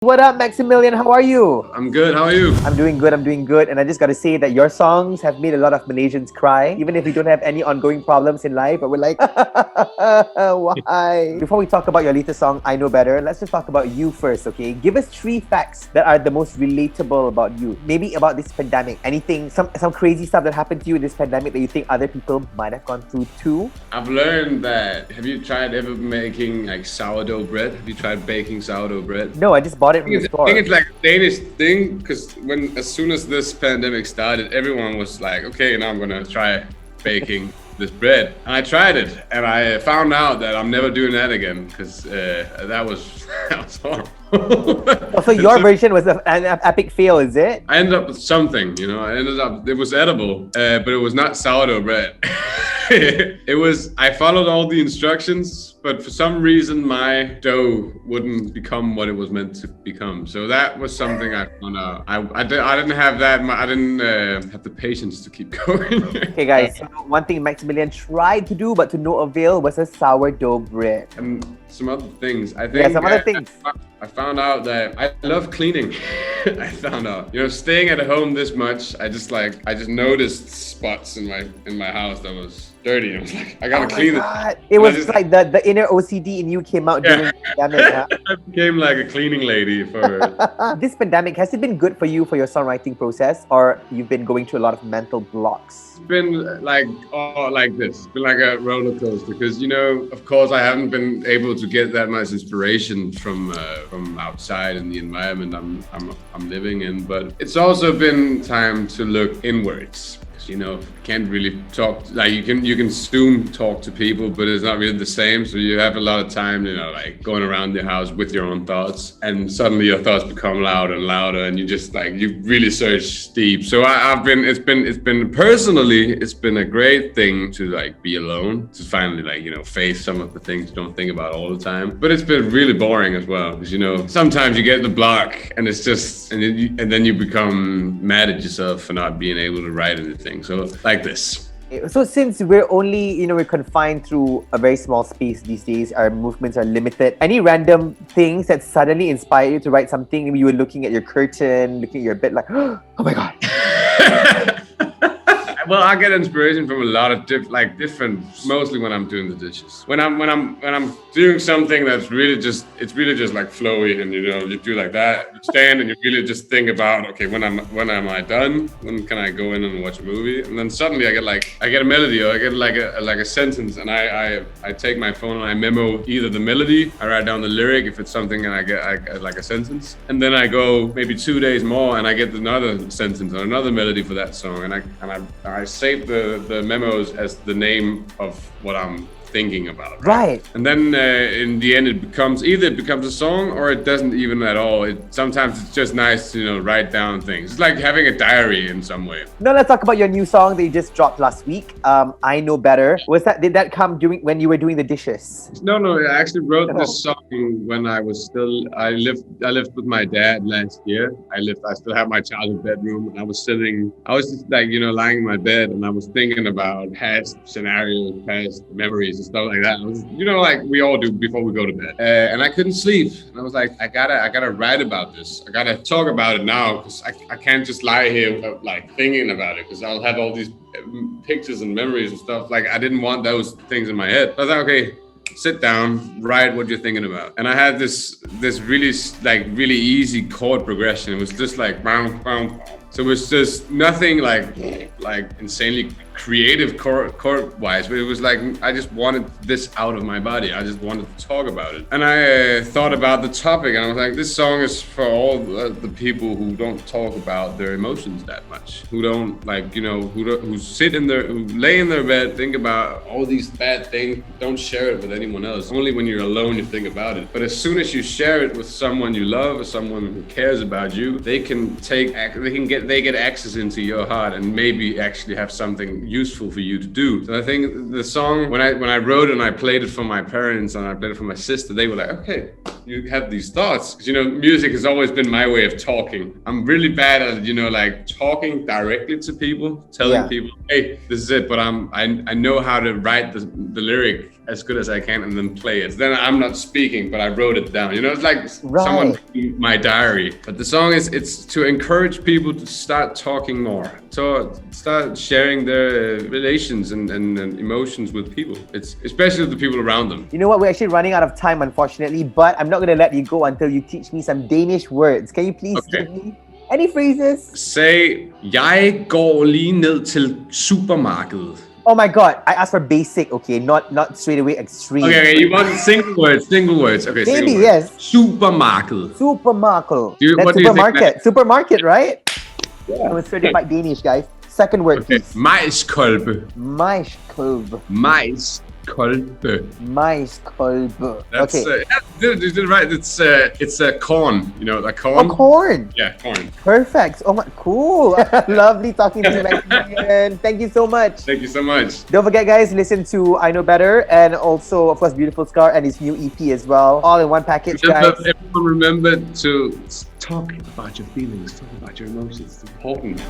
What up, Maximillian? How are you? I'm good. How are you? I'm doing good. I'm doing good. And I just got to say that your songs have made a lot of Malaysians cry, even if we don't have any ongoing problems in life. But we're like, why? Before we talk about your latest song, I Know Better, let's just talk about you first, okay? Give us 3 facts that are the most relatable about you. Maybe about this pandemic. Anything, some crazy stuff that happened to you in this pandemic that you think other people might have gone through too? I've learned that. Have you tried ever making like sourdough bread? Have you tried baking sourdough bread? No, I just bought it from the store. I think it's like a Danish thing because as soon as this pandemic started, everyone was like, okay, now I'm gonna try baking this bread. And I tried it, and I found out that I'm never doing that again because that was horrible. So your version was an epic fail, is it? I ended up with something, it was edible, but it was not sourdough bread. I followed all the instructions, but for some reason my dough wouldn't become what it was meant to become. So that was something I found out. I didn't have that. I didn't have the patience to keep going. Okay, guys. So one thing Maximillian tried to do, but to no avail, was a sourdough bread. And some other things. I think. Yeah, some other things. I found out that I love cleaning. I found out, staying at home this much, I just noticed spots in my house that was dirty. I was like, I gotta clean it. It was like the inner OCD in you came out during the pandemic. Huh? I became like a cleaning lady for This pandemic, has it been good for you for your songwriting process, or you've been going through a lot of mental blocks? It's been like this. It's been like a roller coaster because of course I haven't been able to get that much inspiration from outside in the environment I'm living in, but it's also been time to look inwards. Can't really talk, like you can Zoom talk to people, but it's not really the same. So you have a lot of time, like going around the house with your own thoughts, and suddenly your thoughts become louder and louder, and you just you really search deep. So it's been personally, it's been a great thing to be alone, to finally face some of the things you don't think about all the time. But it's been really boring as well, because sometimes you get the block, and it's just, and then you become mad at yourself for not being able to write anything. So like this. So since we're only, we're confined through a very small space these days, our movements are limited. Any random things that suddenly inspire you to write something? Maybe you were looking at your curtain, looking at your bed, like, oh my God. Well, I get inspiration from a lot of different, mostly when I'm doing the dishes. When I'm doing something that's really just like flowy, and you do like that, you stand and you really just think about, okay, when am I done? When can I go in and watch a movie? And then suddenly I get a melody, or I get like a sentence, and I take my phone and I memo either the melody, I write down the lyric if it's something, and I get like a sentence, and then I go maybe 2 days more and I get another sentence or another melody for that song, and I save the memos as the name of what I'm thinking about. Right. And then in the end, it becomes a song, or it doesn't even at all. Sometimes it's just nice to write down things. It's like having a diary in some way. Now let's talk about your new song that you just dropped last week. I Know Better. Did that come when you were doing the dishes? No. I actually wrote this song when I lived with my dad last year. I still have my childhood bedroom, and I was just lying in my bed, and I was thinking about past scenarios, past memories and stuff like that. I was, like we all do before we go to bed. And I couldn't sleep. And I was like, I gotta write about this. I gotta talk about it now, because I can't just lie here thinking about it, because I'll have all these pictures and memories and stuff. I didn't want those things in my head. I was like, okay, sit down, write what you're thinking about. And I had this really easy chord progression. It was just like bounce, bounce. So it was just nothing like insanely creative chord-wise, but it was like I just wanted this out of my body. I just wanted to talk about it. And I thought about the topic, and I was like, this song is for all the people who don't talk about their emotions that much, who don't who lay in their bed, think about all these bad things, don't share it with anyone else. Only when you're alone you think about it. But as soon as you share it with someone you love, or someone who cares about you, they get access into your heart, and maybe actually have something useful for you to do. So I think the song, when I wrote it and I played it for my parents and I played it for my sister, they were like, okay, you have these thoughts. Because music has always been my way of talking. I'm really bad at talking directly to people, telling people, hey, this is it. But I know how to write the lyric as good as I can and then play it. Then I'm not speaking, but I wrote it down. You know, it's like someone reading my diary. But the song it's to encourage people to start talking more, to start sharing their relations and emotions with people. It's especially the people around them. You know what? We're actually running out of time, unfortunately, but I'm not going to let you go until you teach me some Danish words. Can you please give me any phrases? Say, jeg går lige ned til supermarkedet. Oh my god, I asked for basic, okay, not straight away extreme. Okay, you want single words. Okay, maybe, single yes. Words. Supermarket. That's supermarket. Supermarket, right? Yeah. I'm a certified Danish, guys. Second word, please. Majskolbe. Majskolbe. Majskolbe. That's, Okay. You did it right. It's corn. You know, like corn. Oh, corn. Yeah, corn. Perfect. Oh my, cool. Lovely talking to you, Maximillian. Thank you so much. Thank you so much. Don't forget, guys, listen to I Know Better and also, of course, Beautiful Scar and his new EP as well. All in one package, guys. Everyone remember to talk about your feelings, talk about your emotions. It's important.